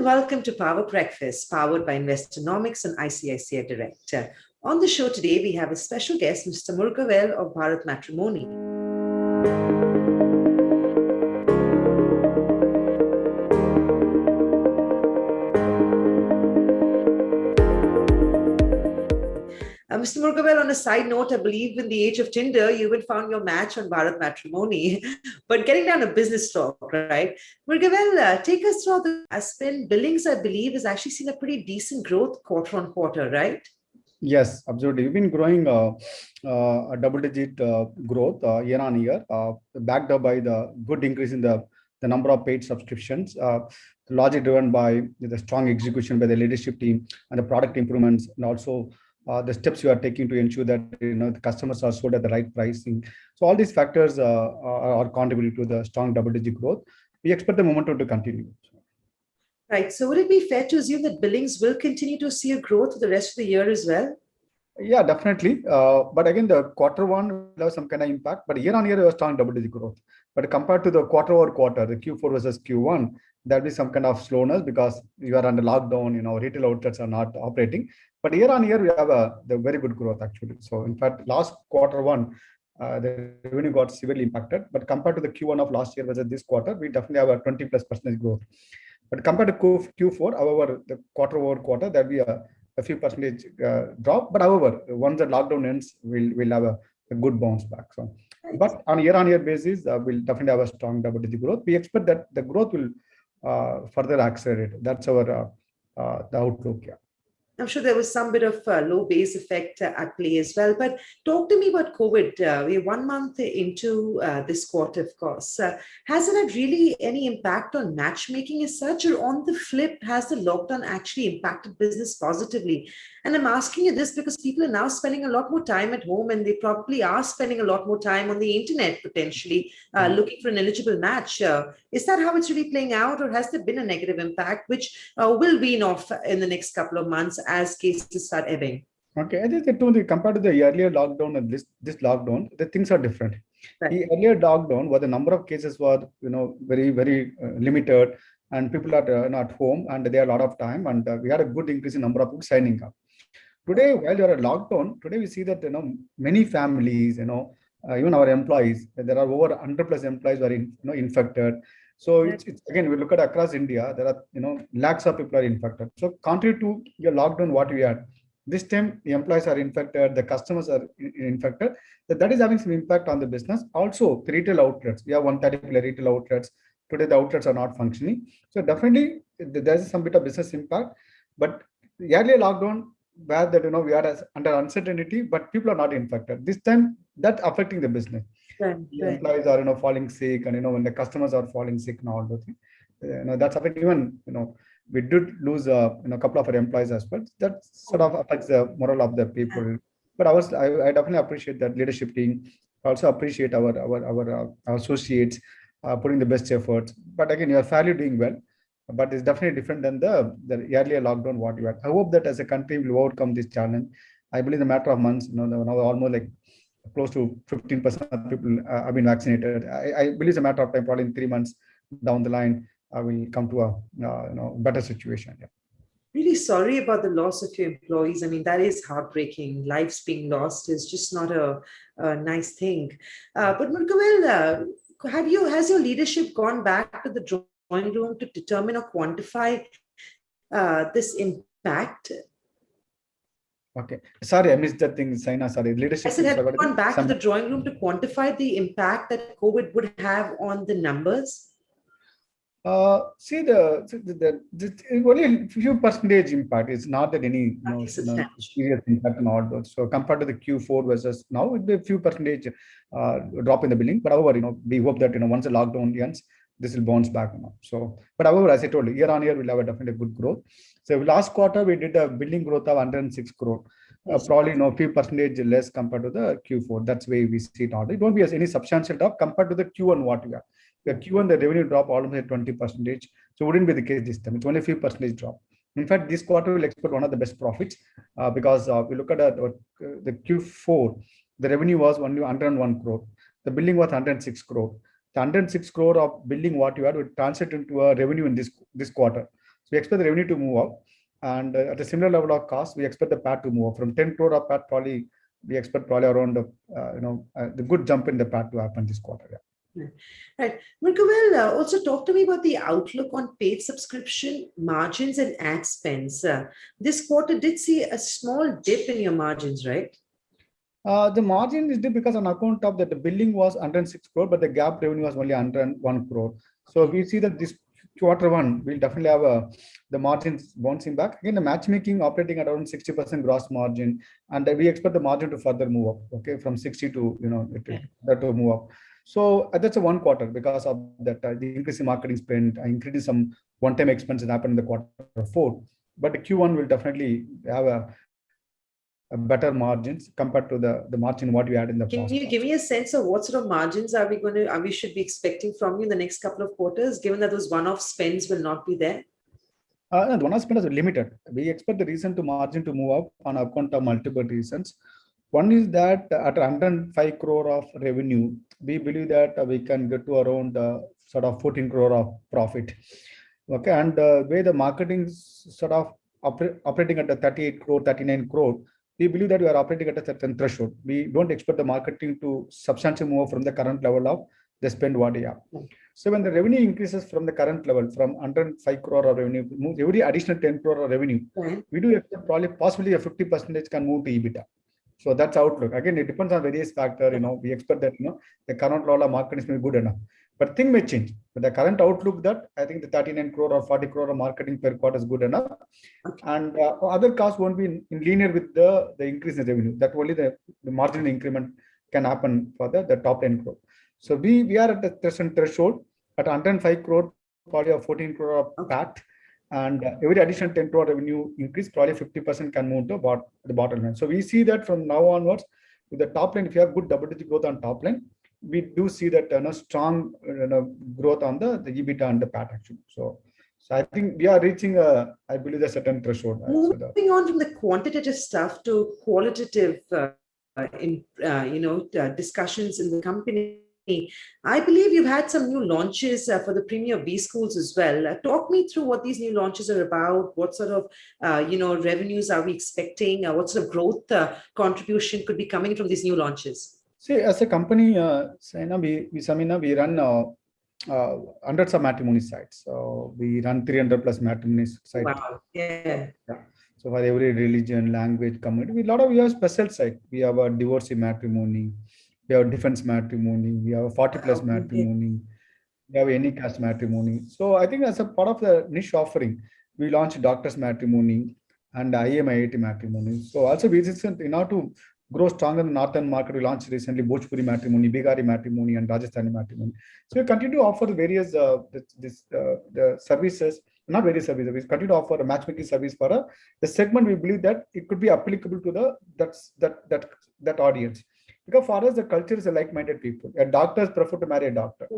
welcome to Power Breakfast, powered by INVESTONOMICS and ICICI Direct. On the show today, we have a special guest, Mr. Murugavel of Bharat Matrimony. Mr. Murugavel, on a side note, I believe in the age of Tinder, you even found your match on Bharat Matrimony. But getting down to business talk, right? Murugavel, take us through the Aspen billings, I believe, has actually seen a pretty decent growth quarter on quarter, right? Yes, absolutely. We've been growing a double-digit growth year on year, backed up by the good increase in the number of paid subscriptions, largely driven by the strong execution by the leadership team and the product improvements, and also the steps you are taking to ensure that the customers are sold at the right pricing. So all these factors are contributing to the strong double-digit growth. We expect the momentum to continue. Right. So would it be fair to assume that billings will continue to see a growth for the rest of the year as well? Yeah, definitely. But again, the quarter one will have some kind of impact, but year on year, it was strong double-digit growth. But compared to the quarter over quarter, the Q4 versus Q1, there'll be some kind of slowness because you are under lockdown, retail outlets are not operating. But year on year, we have the very good growth actually. So in fact, last quarter one, the revenue got severely impacted. But compared to the Q1 of last year versus this quarter, we definitely have a 20+% growth. But compared to Q4, however, the quarter over quarter, there'll be a few percentage drop. But however, once the lockdown ends, we'll have a good bounce back. So, but on a year-on-year basis, we'll definitely have a strong double-digit growth. We expect that the growth will further accelerate. That's our the outlook. Yeah. I'm sure there was some bit of low base effect at play as well. But talk to me about COVID. We're 1 month into this quarter, of course. Has it had really any impact on matchmaking as such, or on the flip, has the lockdown actually impacted business positively? And I'm asking you this because people are now spending a lot more time at home, and they probably are spending a lot more time on the internet, potentially looking for an eligible match. Is that how it's really playing out, or has there been a negative impact, which will wean off in the next couple of months as cases start ebbing? Okay, I think compared to the earlier lockdown and this lockdown, the things are different. Right. The earlier lockdown, where the number of cases were very limited, and people are at home and they have a lot of time, and we had a good increase in number of people signing up. Today, while you're at lockdown, today we see that many families, even our employees, there are over 100+ employees who are infected. So it's again, we look at across India, there are lakhs of people are infected. So contrary to your lockdown, what we had this time, the employees are infected, the customers are infected. That is having some impact on the business. Also, the retail outlets, we have 130 retail outlets. Today, the outlets are not functioning. So definitely, there's some bit of business impact. But the earlier lockdown, where that we are under uncertainty, but people are not infected. This time, that's affecting the business. Right. The employees are falling sick, and when the customers are falling sick and all those things, that's affecting. Even we did lose a couple of our employees as well. That sort of affects the morale of the people. But I definitely appreciate that leadership team. I also appreciate our associates putting the best efforts. But again, you are fairly doing well. But it's definitely different than the earlier lockdown what you had. I hope that as a country we will overcome this challenge. I believe in a matter of months, now almost like close to 15% of people have been vaccinated. I believe it's a matter of time, probably in 3 months down the line, we come to a better situation. Yeah. Really sorry about the loss of your employees. I mean, that is heartbreaking. Lives being lost is just not a nice thing. But Murugavel, has your leadership gone back to the drawing room to determine or quantify this impact? Okay. Sorry, I missed that thing, Saina. Sorry. Leadership. I said, have you gone back to the drawing room to quantify the impact that COVID would have on the numbers? See, only a few percentage impact. It's not that any serious impact on all those. So compared to the Q4 versus now, it will be a few percentage drop in the billing. But however, we hope that once the lockdown ends, this will bounce back. So, but however, as I told you, year on year we'll have a definitely good growth. So last quarter we did a billing growth of 106 crore. Probably few percentage less compared to the Q4. That's why we see it now. It won't be any substantial drop compared to the Q1 what we have. The Q1, the revenue drop almost at 20%. So wouldn't be the case this time. It's only a few percentage drop. In fact, this quarter will expect one of the best profits because we look at the Q4, the revenue was only 101 crore. The billing was 106 crore. The 106 crore of billing what you had would translate into a revenue in this quarter. So we expect the revenue to move up. And at a similar level of cost, we expect the PAT to move up. From 10 crore of PAT, probably we expect probably around the good jump in the PAT to happen this quarter. Yeah. Right. Murugavel, also talk to me about the outlook on paid subscription margins and ad spends. This quarter did see a small dip in your margins, right? The margin is dip because on account of that the billing was 106 crore, but the gap revenue was only 101 crore. So we see that this quarter one will definitely have the margins bouncing back. Again, the matchmaking operating at around 60% gross margin, and we expect the margin to further move up. Okay, from 60 to that to move up. So that's a one quarter because of that the increase in marketing spend, increasing some one-time expenses happen in the quarter four. But the Q1 will definitely have a better margins compared to the margin what we had in the past. Can you give me a sense of what sort of margins we should be expecting from you in the next couple of quarters, given that those one-off spends will not be there? The one-off spend is limited. We expect the reason to margin to move up on account of multiple reasons. One is that at 105 crore of revenue, we believe that we can get to around sort of 14 crore of profit. Okay, and the way the marketing sort of operating at the 38 crore, 39 crore, we believe that we are operating at a certain threshold. We don't expect the marketing to substantially move from the current level of the spend what we have. So when the revenue increases from the current level, from 105 crore of revenue, every additional 10 crore of revenue, we do expect probably possibly a 50% can move to EBITDA. So that's outlook. Again, it depends on various factors. We expect that the current level of marketing is good enough, but thing may change. But the current outlook that I think the 39 crore or 40 crore of marketing per quarter is good enough, and other costs won't be in linear with the increase in revenue. That only the marginal increment can happen for the top 10 crore. So we are at the threshold at 105 crore, probably a 14 crore of PAT. And every additional 10 crore revenue increase, probably 50% can move to the bottom line. So we see that from now onwards, with the top line, if you have good double-digit growth on top line, we do see that strong growth on the EBITDA and the PAT actually. So I think we are reaching I believe a certain threshold. Moving on from the quantitative stuff to qualitative, discussions in the company. I believe you've had some new launches for the Premier B schools as well. Talk me through what these new launches are about. What sort of, revenues are we expecting? What sort of growth contribution could be coming from these new launches? See, as a company, we run hundreds of matrimony sites. So we run 300 plus matrimony sites. Wow. Yeah. So for every religion, language, community, we have special site. We have a divorcee matrimony. We have defense matrimony, we have 40 plus matrimony, we have any caste matrimony. So I think as a part of the niche offering, we launched doctors matrimony and IIT matrimony. So also we recently, in order to grow stronger in the northern market, we launched recently Bhojpuri matrimony, Bigari matrimony, and Rajasthani matrimony. So we continue to offer the various the services, not various services. We continue to offer a matchmaking service for the segment. We believe that it could be applicable to that audience. Because for us, the culture is a like-minded people. Doctors prefer to marry a doctor.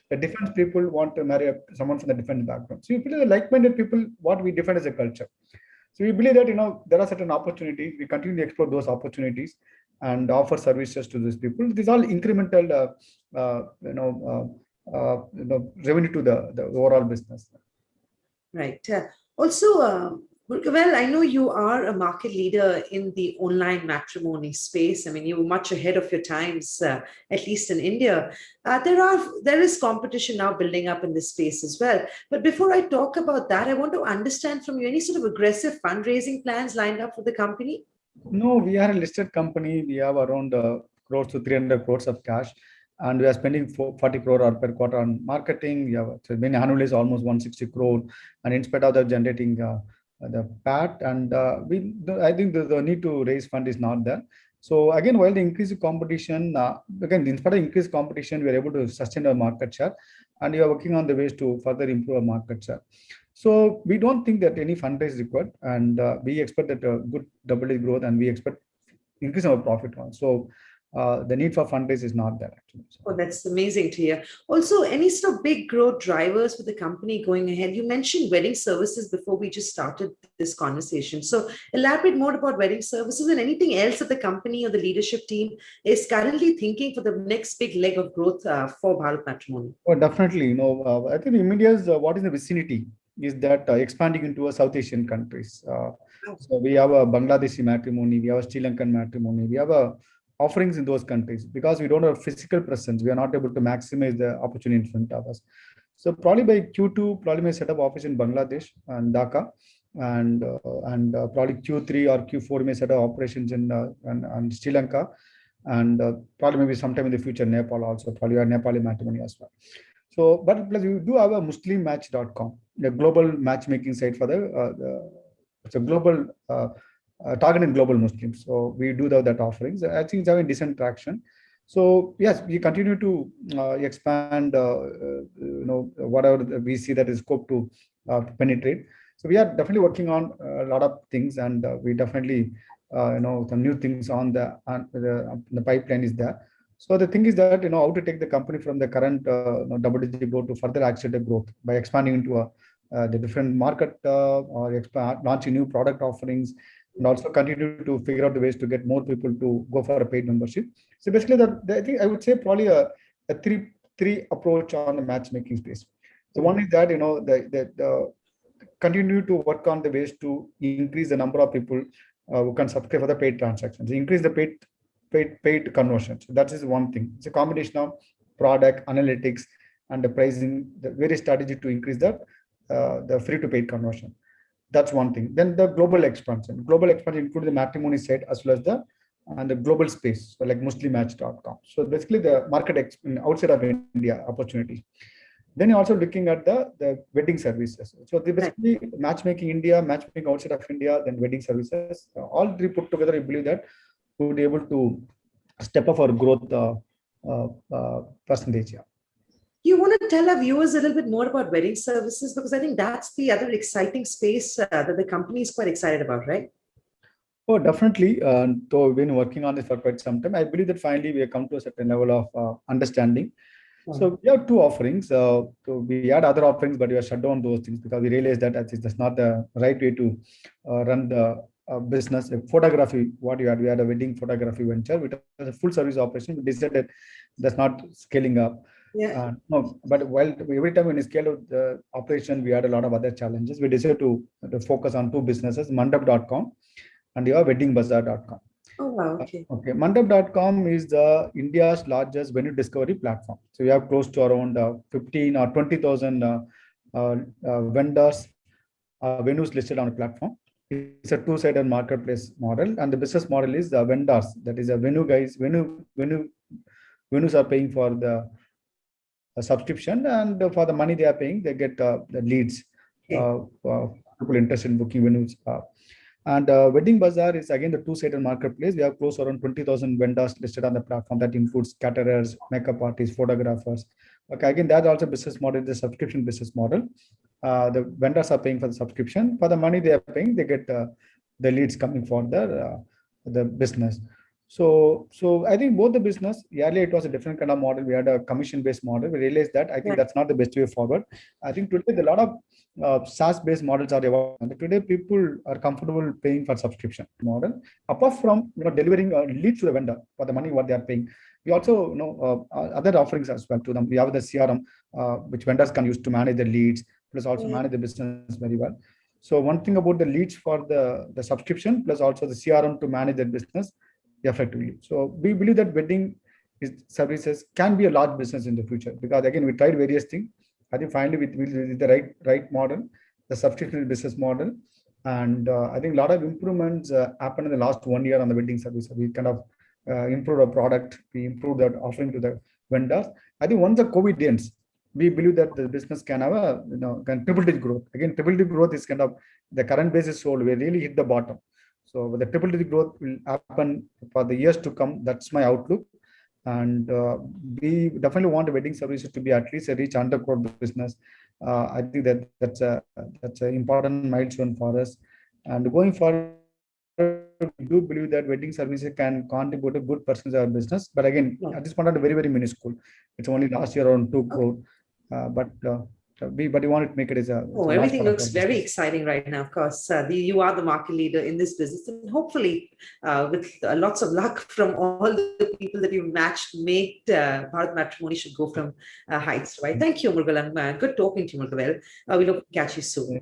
The defense people want to marry someone from the defense background. So we believe the like-minded people, what we define as a culture. So we believe that there are certain opportunities. We continue to explore those opportunities and offer services to these people. These are all incremental, revenue to the overall business. Right. Also. Well, I know you are a market leader in the online matrimony space. I mean, you were much ahead of your times, at least in India. There is competition now building up in this space as well. But before I talk about that, I want to understand from you any sort of aggressive fundraising plans lined up for the company? No, we are a listed company. We have around close to 300 crores of cash. And we are spending 40 crore per quarter on marketing. We have annually is almost 160 crore. And in spite of that, generating the PAT, and I think the need to raise fund is not there. So again, while the increased competition, in spite of increased competition, we are able to sustain our market share, and we are working on the ways to further improve our market share. So we don't think that any fundraise is required, and we expect that a good double-digit growth, and we expect increase our profit on. So the need for fundraise is not there actually. Oh, that's amazing to hear. Also, any sort of big growth drivers for the company going ahead? You mentioned wedding services before we just started this conversation. So elaborate more about wedding services and anything else that the company or the leadership team is currently thinking for the next big leg of growth for Bharat Matrimony. Oh, definitely. I think in India is what is the vicinity. is that expanding into South Asian countries. So we have a Bangladeshi matrimony, we have a Sri Lankan matrimony, we have offerings in those countries. Because we don't have physical presence, we are not able to maximize the opportunity in front of us. So probably by Q2, probably may set up office in Bangladesh and Dhaka, and probably Q3 or Q4 may set up operations in and Sri Lanka, and probably maybe sometime in the future Nepal also, probably a Nepali matrimony as well. So, but plus we do have a muslimmatch.com, a global matchmaking site for it's a global targeting global Muslims. So we do that offerings. I think it's having decent traction. So yes, we continue to expand, whatever we see that is scope to penetrate. So we are definitely working on a lot of things, and we definitely, some new things on the pipeline is there. So the thing is that, how to take the company from the current double-digit growth to further accelerate growth by expanding into the different market or launching new product offerings, and also continue to figure out the ways to get more people to go for a paid membership. So basically, I think I would say probably a three approach on the matchmaking space. So one is that the continue to work on the ways to increase the number of people who can subscribe for the paid transactions, increase the paid conversion. So that is one thing. It's a combination of product analytics and the pricing, the various strategy to increase the free to paid conversion. That's one thing. Then the global expansion. Global expansion includes the matrimony site as well as the global space, so like muslimmatch.com. So basically the market outside of India opportunity. Then you're also looking at the wedding services. So they basically matchmaking India, matchmaking outside of India, then wedding services. All three put together, I believe that we would be able to step up our growth percentage. Yeah. You want to tell our viewers a little bit more about wedding services? Because I think that's the other exciting space that the company is quite excited about, right? Oh, definitely. So we've been working on this for quite some time. I believe that finally we have come to a certain level of understanding. So we have two offerings. So we had other offerings, but we have shut down those things because we realized that that's not the right way to run the business. Photography, what you had, we had a wedding photography venture, which was a full service operation. We decided that's not scaling up. Yeah. No, but while every time when we scaled up the operation, we had a lot of other challenges. We decided to focus on two businesses, mandap.com and your weddingbazaar.com. Oh, wow. Okay. Okay. Mandap.com is the India's largest venue discovery platform. So we have close to around 15 or 20,000 vendors, venues listed on the platform. It's a two-sided marketplace model, and the business model is the vendors. That is, a venues are paying for the subscription, and for the money they are paying, they get the leads. People interested in booking venues. And Wedding Bazaar is again the two-sided marketplace. We have close to around 20,000 vendors listed on the platform. That includes caterers, makeup artists, photographers. Okay, again, that also business model is the subscription business model. The vendors are paying for the subscription. For the money they are paying, they get the leads coming for the business. So I think both the business, earlier it was a different kind of model. We had a commission-based model. We realized that I think that's not the best way forward. I think today a lot of SaaS-based models are evolving. Today people are comfortable paying for subscription model. Apart from delivering leads to the vendor for the money what they are paying, we also other offerings as well to them. We have the CRM which vendors can use to manage the leads, plus also manage the business very well. So one thing about the leads for the subscription, plus also the CRM to manage the business effectively. So we believe that wedding services can be a large business in the future, because again we tried various things. I think finally with the right model, the subscription business model, and I think a lot of improvements happened in the last 1 year on the wedding service. We kind of improved our product, we improved that offering to the vendors. I think once the COVID ends, we believe that the business can have a triple-digit growth. Again, triple-digit growth is kind of the current base is sold. We really hit the bottom. So the triple-digit growth will happen for the years to come. That's my outlook. And we definitely want the wedding services to be at least a reach 100 crore business. I think that's an important milestone for us. And going forward, we do believe that wedding services can contribute a good percentage of our business. But again, at this point, very, very minuscule. It's only last year around 2 crore. But but we wanted to make it as a large everything part of looks our very business. exciting right now. Of course, you are the market leader in this business, and hopefully, with lots of luck from all the people that you've matched, made Bharat Matrimony should go from heights. Right? Thank you, Murugavel. Good talking to you, Murugavel. We look to catch you soon.